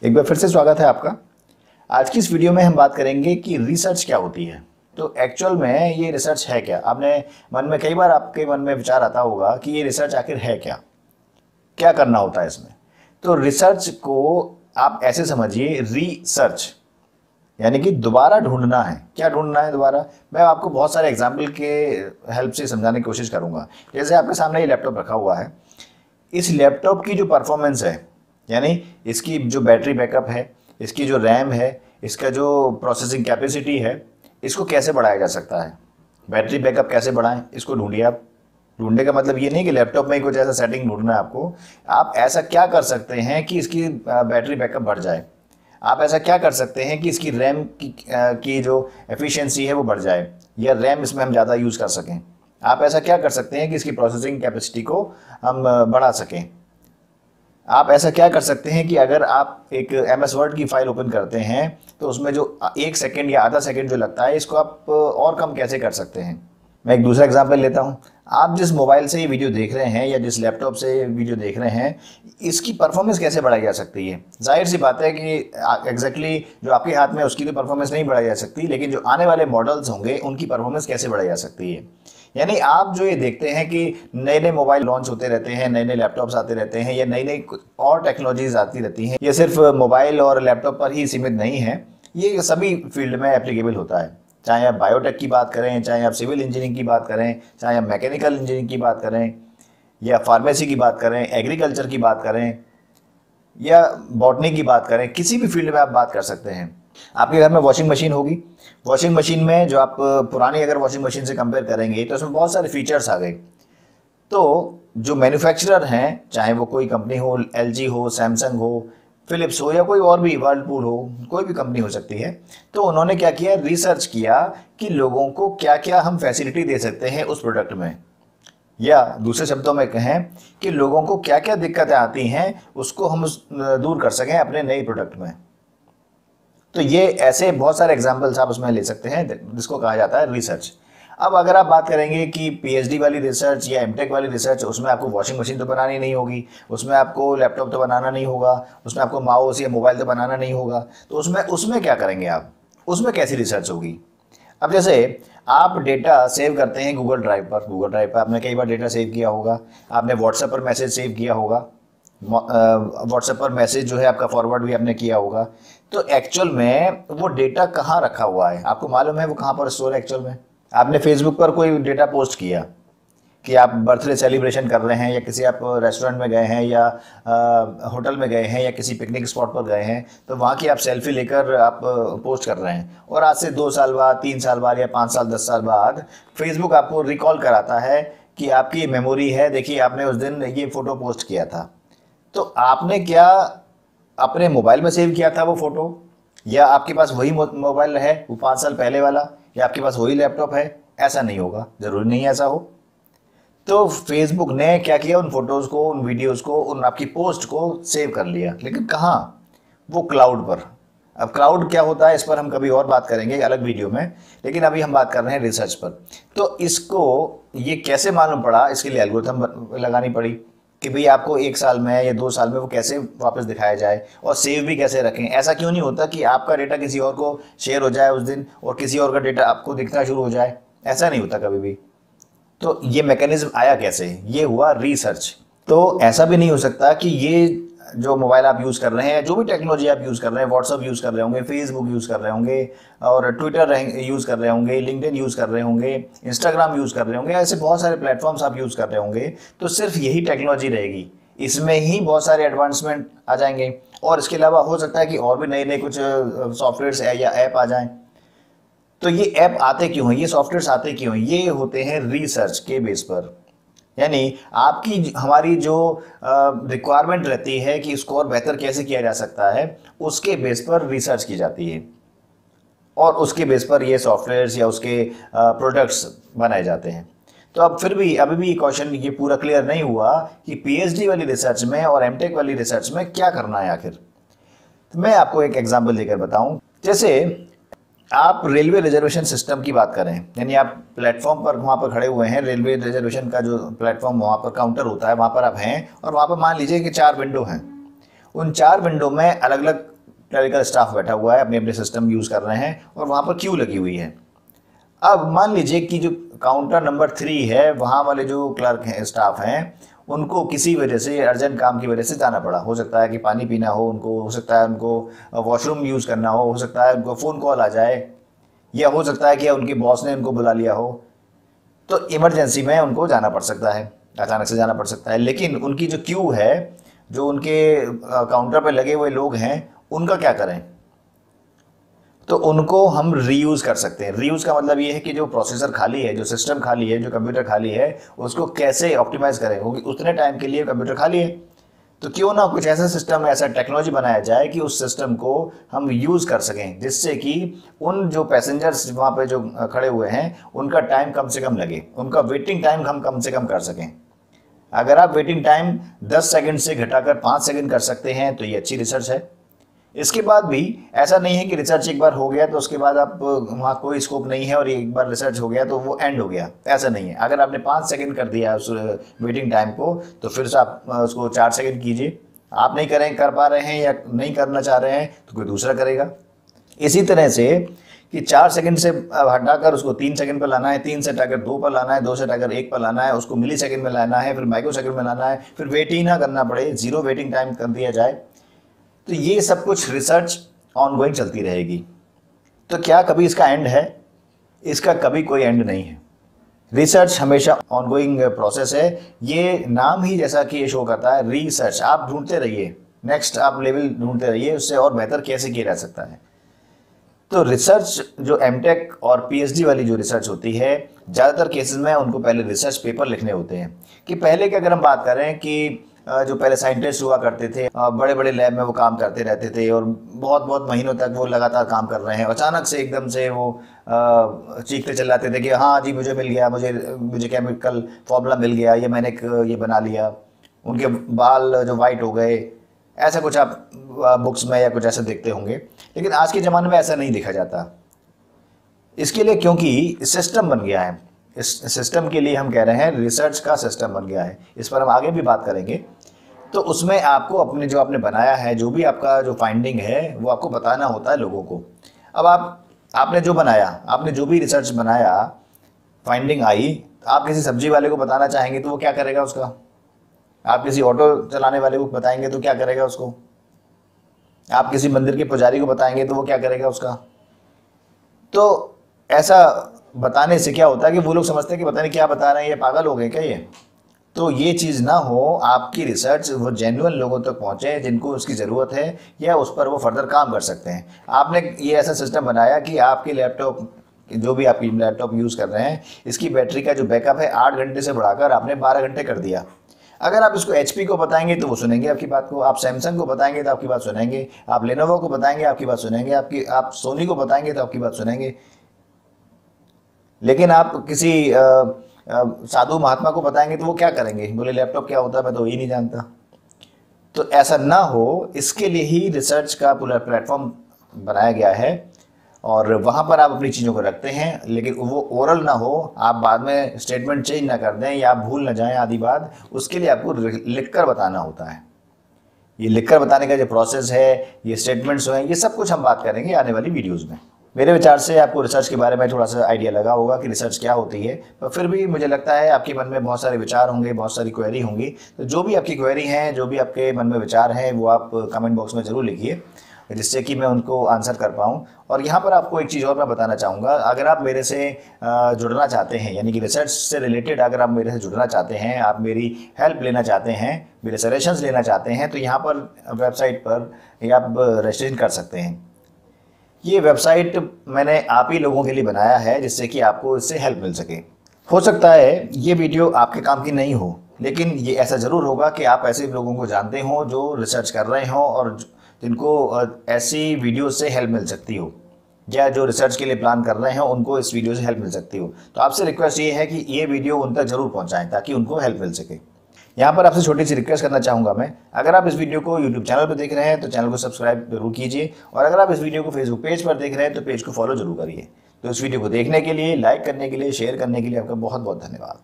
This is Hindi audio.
एक बार फिर से स्वागत है आपका। आज की इस वीडियो में हम बात करेंगे कि रिसर्च क्या होती है। तो एक्चुअल में ये रिसर्च है क्या। आपने मन में कई बार आपके मन में विचार आता होगा कि ये रिसर्च आखिर है क्या, क्या करना होता है इसमें। तो रिसर्च को आप ऐसे समझिए, रिसर्च यानी कि दोबारा ढूंढना है। क्या ढूंढना है दोबारा, मैं आपको बहुत सारे एग्जाम्पल के हेल्प से समझाने की कोशिश करूंगा। जैसे आपके सामने ये लैपटॉप रखा हुआ है, इस लैपटॉप की जो परफॉर्मेंस है, यानी इसकी जो बैटरी बैकअप है, इसकी जो रैम है, इसका जो प्रोसेसिंग कैपेसिटी है, इसको कैसे बढ़ाया जा सकता है। बैटरी बैकअप कैसे बढ़ाएं, इसको ढूंढिए आप। ढूंढने का मतलब ये नहीं कि लैपटॉप में ही कुछ ऐसा सेटिंग ढूंढना है आपको। आप ऐसा क्या कर सकते हैं कि इसकी बैटरी बैकअप बढ़ जाए। आप ऐसा क्या कर सकते हैं कि इसकी रैम की जो एफिशिएंसी है वो बढ़ जाए, या रैम इसमें हम ज़्यादा यूज़ कर सकें। आप ऐसा क्या कर सकते हैं कि इसकी प्रोसेसिंग कैपेसिटी को हम बढ़ा सकें। आप ऐसा क्या कर सकते हैं कि अगर आप एक MS वर्ड की फाइल ओपन करते हैं तो उसमें जो 1 सेकेंड या आधा सेकेंड जो लगता है, इसको आप और कम कैसे कर सकते हैं। मैं एक दूसरा एग्जांपल लेता हूं। आप जिस मोबाइल से ये वीडियो देख रहे हैं या जिस लैपटॉप से ये वीडियो देख रहे हैं, इसकी परफॉर्मेंस कैसे बढ़ाई जा सकती है। जाहिर सी बात है कि एग्जैक्टली जो आपके हाथ में उसकी तो परफॉर्मेंस नहीं बढ़ाई जा सकती, लेकिन जो आने वाले मॉडल्स होंगे उनकी परफॉर्मेंस कैसे बढ़ाई जा सकती है। यानी आप जो ये देखते हैं कि नए नए मोबाइल लॉन्च होते रहते हैं, नए नए लैपटॉप्स आते रहते हैं, या नई नई और टेक्नोलॉजीज आती रहती हैं। ये सिर्फ मोबाइल और लैपटॉप पर ही सीमित नहीं है, ये सभी फील्ड में एप्लीकेबल होता है। चाहे आप बायोटेक की बात करें, चाहे आप सिविल इंजीनियरिंग की बात करें, चाहे आप मैकेनिकल इंजीनियरिंग की बात करें, या फार्मेसी की बात करें, एग्रीकल्चर की बात करें, या बॉटनी की बात करें, किसी भी फील्ड में आप बात कर सकते हैं। आपके घर में वॉशिंग मशीन होगी। वॉशिंग मशीन में जो आप पुरानी अगर वॉशिंग मशीन से कंपेयर करेंगे तो उसमें बहुत सारे फीचर्स आ गए। तो जो मैन्युफैक्चरर हैं, चाहे वो कोई कंपनी हो, LG हो, सैमसंग हो, फिलिप्स हो, या कोई और भी, वर्लपूल हो, कोई भी कंपनी हो सकती है। तो उन्होंने क्या किया, रिसर्च किया कि लोगों को क्या क्या हम फैसिलिटी दे सकते हैं उस प्रोडक्ट में, या दूसरे शब्दों में कहें कि लोगों को क्या क्या दिक्कतें आती हैं उसको हम दूर कर सकें अपने नए प्रोडक्ट में। तो ये ऐसे बहुत सारे एग्जाम्पल्स आप उसमें ले सकते हैं, जिसको कहा जाता है रिसर्च। अब अगर आप बात करेंगे कि PhD वाली रिसर्च या MTech वाली रिसर्च, उसमें आपको वॉशिंग मशीन तो बनानी नहीं होगी, उसमें आपको लैपटॉप तो बनाना नहीं होगा, उसमें आपको माउस या मोबाइल तो बनाना नहीं होगा। तो उसमें उसमें क्या करेंगे आप, उसमें कैसी रिसर्च होगी। अब जैसे आप डेटा सेव करते हैं गूगल ड्राइव पर। गूगल ड्राइव पर आपने कई बार डेटा सेव किया होगा। आपने व्हाट्सएप पर मैसेज सेव किया होगा। व्हाट्सएप पर मैसेज जो है आपका फॉरवर्ड भी आपने किया होगा। तो एक्चुअल में वो डेटा कहाँ रखा हुआ है, आपको मालूम है वो कहाँ पर स्टोर है। एक्चुअल में आपने फेसबुक पर कोई डेटा पोस्ट किया कि आप बर्थडे सेलिब्रेशन कर रहे हैं, या किसी आप रेस्टोरेंट में गए हैं, या होटल में गए हैं, या किसी पिकनिक स्पॉट पर गए हैं, तो वहाँ की आप सेल्फी लेकर आप पोस्ट कर रहे हैं। और आज से 2 साल बाद, 3 साल बाद, या 5 साल, 10 साल बाद फेसबुक आपको रिकॉल कराता है कि आपकी मेमोरी है, देखिए आपने उस दिन ये फ़ोटो पोस्ट किया था। तो आपने क्या अपने मोबाइल में सेव किया था वो फ़ोटो, या आपके पास वही मोबाइल है वो 5 साल पहले वाला, या आपके पास वही लैपटॉप है। ऐसा नहीं होगा, ज़रूरी नहीं ऐसा हो। तो फेसबुक ने क्या किया, उन फोटोज़ को, उन वीडियोज़ को, उन आपकी पोस्ट को सेव कर लिया। लेकिन कहाँ, वो क्लाउड पर। अब क्लाउड क्या होता है इस पर हम कभी और बात करेंगे अलग वीडियो में, लेकिन अभी हम बात कर रहे हैं रिसर्च पर। तो इसको ये कैसे मालूम पड़ा, इसके लिए एल्गोरिथम लगानी पड़ी कि भाई आपको 1 साल में या 2 साल में वो कैसे वापस दिखाया जाए, और सेव भी कैसे रखें। ऐसा क्यों नहीं होता कि आपका डेटा किसी और को शेयर हो जाए उस दिन, और किसी और का डेटा आपको दिखना शुरू हो जाए। ऐसा नहीं होता कभी भी। तो ये मैकेनिज्म आया कैसे, ये हुआ रिसर्च। तो ऐसा भी नहीं हो सकता कि ये जो मोबाइल आप यूज़ कर रहे हैं, जो भी टेक्नोलॉजी आप यूज़ कर रहे हैं, व्हाट्सअप यूज़ कर रहे होंगे, फेसबुक यूज़ कर रहे होंगे, और ट्विटर यूज़ कर रहे होंगे, लिंक्डइन यूज़ कर रहे होंगे, इंस्टाग्राम यूज़ कर रहे होंगे, ऐसे बहुत सारे प्लेटफॉर्म्स आप यूज़ कर रहे होंगे, तो सिर्फ यही टेक्नोलॉजी रहेगी। इसमें ही बहुत सारे एडवांसमेंट आ जाएंगे, और इसके अलावा हो सकता है कि और भी नए नए कुछ सॉफ्टवेयर या ऐप आ जाएं। तो ये ऐप आते क्यों हैं, ये सॉफ्टवेयर्स आते क्यों हैं, ये होते हैं रिसर्च के बेस पर। यानी आपकी हमारी जो रिक्वायरमेंट रहती है कि इसको और बेहतर कैसे किया जा सकता है, उसके बेस पर रिसर्च की जाती है, और उसके बेस पर ये सॉफ्टवेयर्स या उसके प्रोडक्ट्स बनाए जाते हैं। तो अब फिर भी अभी भी क्वेश्चन ये पूरा क्लियर नहीं हुआ कि PhD वाली रिसर्च में और MTech वाली रिसर्च में क्या करना है आखिर। तो मैं आपको एक एग्जाम्पल देकर बताऊं। जैसे आप रेलवे रिजर्वेशन सिस्टम की बात करें, यानी आप प्लेटफॉर्म पर वहाँ पर खड़े हुए हैं, रेलवे रिजर्वेशन का जो प्लेटफॉर्म वहाँ पर काउंटर होता है, वहाँ पर आप हैं, और वहाँ पर मान लीजिए कि 4 विंडो हैं, उन 4 विंडो में अलग अलग क्लरिकल स्टाफ बैठा हुआ है, अपने अपने सिस्टम यूज़ कर रहे हैं और वहाँ पर क्यू लगी हुई है। अब मान लीजिए कि जो काउंटर नंबर 3 है, वहाँ वाले जो क्लर्क हैं, स्टाफ हैं, उनको किसी वजह से, अर्जेंट काम की वजह से जाना पड़ा। हो सकता है कि पानी पीना हो उनको, हो सकता है उनको वॉशरूम यूज़ करना हो सकता है उनको फ़ोन कॉल आ जाए, या हो सकता है कि उनके बॉस ने उनको बुला लिया हो। तो इमरजेंसी में उनको जाना पड़ सकता है, अचानक से जाना पड़ सकता है। लेकिन उनकी जो क्यू है, जो उनके काउंटर पर लगे हुए लोग हैं, उनका क्या करें? तो उनको हम रीयूज़ कर सकते हैं। रीयूज़ का मतलब ये है कि जो प्रोसेसर खाली है, जो सिस्टम खाली है, जो कंप्यूटर खाली है, उसको कैसे ऑप्टिमाइज़ करें, क्योंकि उतने टाइम के लिए कंप्यूटर खाली है। तो क्यों ना कुछ ऐसा सिस्टम, ऐसा टेक्नोलॉजी बनाया जाए कि उस सिस्टम को हम यूज़ कर सकें, जिससे कि उन जो पैसेंजर्स वहाँ पे जो खड़े हुए हैं, उनका टाइम कम से कम लगे, उनका वेटिंग टाइम हम कम से कम कर सकें। अगर आप वेटिंग टाइम 10 सेकंड से घटाकर 5 सेकंड कर सकते हैं तो ये अच्छी रिसर्च है। इसके बाद भी ऐसा नहीं है कि रिसर्च एक बार हो गया तो उसके बाद आप वहाँ कोई स्कोप नहीं है और एक बार रिसर्च हो गया तो वो एंड हो गया, ऐसा नहीं है। अगर आपने 5 सेकंड कर दिया उस वेटिंग टाइम को, तो फिर से आप उसको 4 सेकंड कीजिए। आप नहीं कर पा रहे हैं या नहीं करना चाह रहे हैं तो कोई दूसरा करेगा। इसी तरह से कि 4 सेकंड से हटाकर उसको 3 सेकंड पर लाना है, 3 से हटाकर 2 पर लाना है, 2 से हटाकर 1 पर लाना है, उसको मिली सेकंड में लाना है, फिर माइक्रो सेकंड में लाना है, फिर वेट ही ना करना पड़े, 0 वेटिंग टाइम कर दिया जाए। तो ये सब कुछ रिसर्च ऑनगोइंग चलती रहेगी। तो क्या कभी इसका एंड है? इसका कभी कोई एंड नहीं है। रिसर्च हमेशा ऑनगोइंग प्रोसेस है। ये नाम ही जैसा कि ये शो करता है, रिसर्च। आप ढूंढते रहिए, नेक्स्ट आप लेवल ढूंढते रहिए, उससे और बेहतर कैसे किया जा सकता है। तो रिसर्च जो एमटेक और पीएचडी वाली जो रिसर्च होती है, ज़्यादातर केसेस में उनको पहले रिसर्च पेपर लिखने होते हैं। कि पहले की अगर हम बात करें कि जो पहले साइंटिस्ट हुआ करते थे, बड़े बड़े लैब में वो काम करते रहते थे और बहुत बहुत महीनों तक वो लगातार काम कर रहे हैं, अचानक से एकदम से वो चीखते चिल्लाते थे कि हाँ जी मुझे मिल गया, मुझे केमिकल फॉर्मूला मिल गया, ये मैंने ये बना लिया, उनके बाल जो वाइट हो गए। ऐसा कुछ आप बुक्स में या कुछ ऐसा देखते होंगे। लेकिन आज के ज़माने में ऐसा नहीं देखा जाता। इसके लिए क्योंकि सिस्टम बन गया है। इस सिस्टम के लिए हम कह रहे हैं रिसर्च का सिस्टम बन गया है। इस पर हम आगे भी बात करेंगे। तो उसमें आपको अपने जो आपने बनाया है, जो भी आपका जो फाइंडिंग है, वो आपको बताना होता है लोगों को। अब आपने जो बनाया, आपने जो भी रिसर्च बनाया, फाइंडिंग आई, आप किसी सब्जी वाले को बताना चाहेंगे तो वो क्या करेगा उसका? आप किसी ऑटो चलाने वाले को बताएंगे तो क्या करेगा उसको? आप किसी मंदिर के पुजारी को बताएंगे तो वो क्या करेगा उसका? तो ऐसा बताने से क्या होता है कि वो लोग समझते हैं कि पता नहीं क्या बता रहे हैं, ये पागल हो गए क्या ये। तो ये चीज़ ना हो, आपकी रिसर्च वो जेन्युइन लोगों तक पहुँचे जिनको उसकी ज़रूरत है, या उस पर वो फर्दर काम कर सकते हैं। आपने ये ऐसा सिस्टम बनाया कि आपकी लैपटॉप, जो भी आप लैपटॉप यूज़ कर रहे हैं, इसकी बैटरी का जो बैकअप है 8 घंटे से बढ़ाकर आपने 12 घंटे कर दिया। अगर आप इसको HP को बताएंगे तो वो सुनेंगे आपकी बात को, आप सैमसंग को बताएंगे तो आपकी बात सुनेंगे, आप लेनोवो को बताएंगे आपकी बात सुनेंगे, आप सोनी को बताएंगे तो आपकी बात सुनेंगे। लेकिन आप किसी साधु महात्मा को बताएंगे तो वो क्या करेंगे? बोले लैपटॉप क्या होता है, मैं तो वही नहीं जानता। तो ऐसा ना हो, इसके लिए ही रिसर्च का पूरा प्लेटफॉर्म बनाया गया है और वहाँ पर आप अपनी चीज़ों को रखते हैं, लेकिन वो ओरल ना हो, आप बाद में स्टेटमेंट चेंज ना कर दें या आप भूल ना जाएं आदि बात। उसके लिए आपको लिखकर बताना होता है। ये लिखकर बताने का जो प्रोसेस है, ये स्टेटमेंट्स हैं, ये सब कुछ हम बात करेंगे आने वाली वीडियोज़ में। मेरे विचार से आपको रिसर्च के बारे में थोड़ा सा आइडिया लगा होगा कि रिसर्च क्या होती है, पर फिर भी मुझे लगता है आपके मन में बहुत सारे विचार होंगे, बहुत सारी क्वेरी होंगी। तो जो भी आपकी क्वेरी हैं, जो भी आपके मन में विचार हैं, वो आप कमेंट बॉक्स में ज़रूर लिखिए, जिससे कि मैं उनको आंसर कर पाऊँ। और यहाँ पर आपको एक चीज़ और मैं बताना चाहूँगा, अगर आप मेरे से जुड़ना चाहते हैं, यानी कि रिसर्च से रिलेटेड अगर आप मेरे से जुड़ना चाहते हैं, आप मेरी हेल्प लेना चाहते हैं, मेरे सजेशंस लेना चाहते हैं, तो यहाँ पर वेबसाइट पर आप रजिस्ट्रेशन कर सकते हैं। ये वेबसाइट मैंने आप ही लोगों के लिए बनाया है, जिससे कि आपको इससे हेल्प मिल सके। हो सकता है ये वीडियो आपके काम की नहीं हो, लेकिन ये ऐसा ज़रूर होगा कि आप ऐसे लोगों को जानते हो जो रिसर्च कर रहे हों और जिनको ऐसी वीडियो से हेल्प मिल सकती हो, या जो रिसर्च के लिए प्लान कर रहे हैं उनको इस वीडियो से हेल्प मिल सकती हो। तो आपसे रिक्वेस्ट ये है कि ये वीडियो उन तक ज़रूर पहुँचाएँ ताकि उनको हेल्प मिल सके। यहाँ पर आपसे छोटी सी रिक्वेस्ट करना चाहूँगा मैं, अगर आप इस वीडियो को यूट्यूब चैनल पर देख रहे हैं तो चैनल को सब्सक्राइब जरूर कीजिए, और अगर आप इस वीडियो को फेसबुक पेज पर देख रहे हैं तो पेज को फॉलो जरूर करिए। तो इस वीडियो को देखने के लिए, लाइक करने के लिए, शेयर करने के लिए आपका बहुत बहुत धन्यवाद।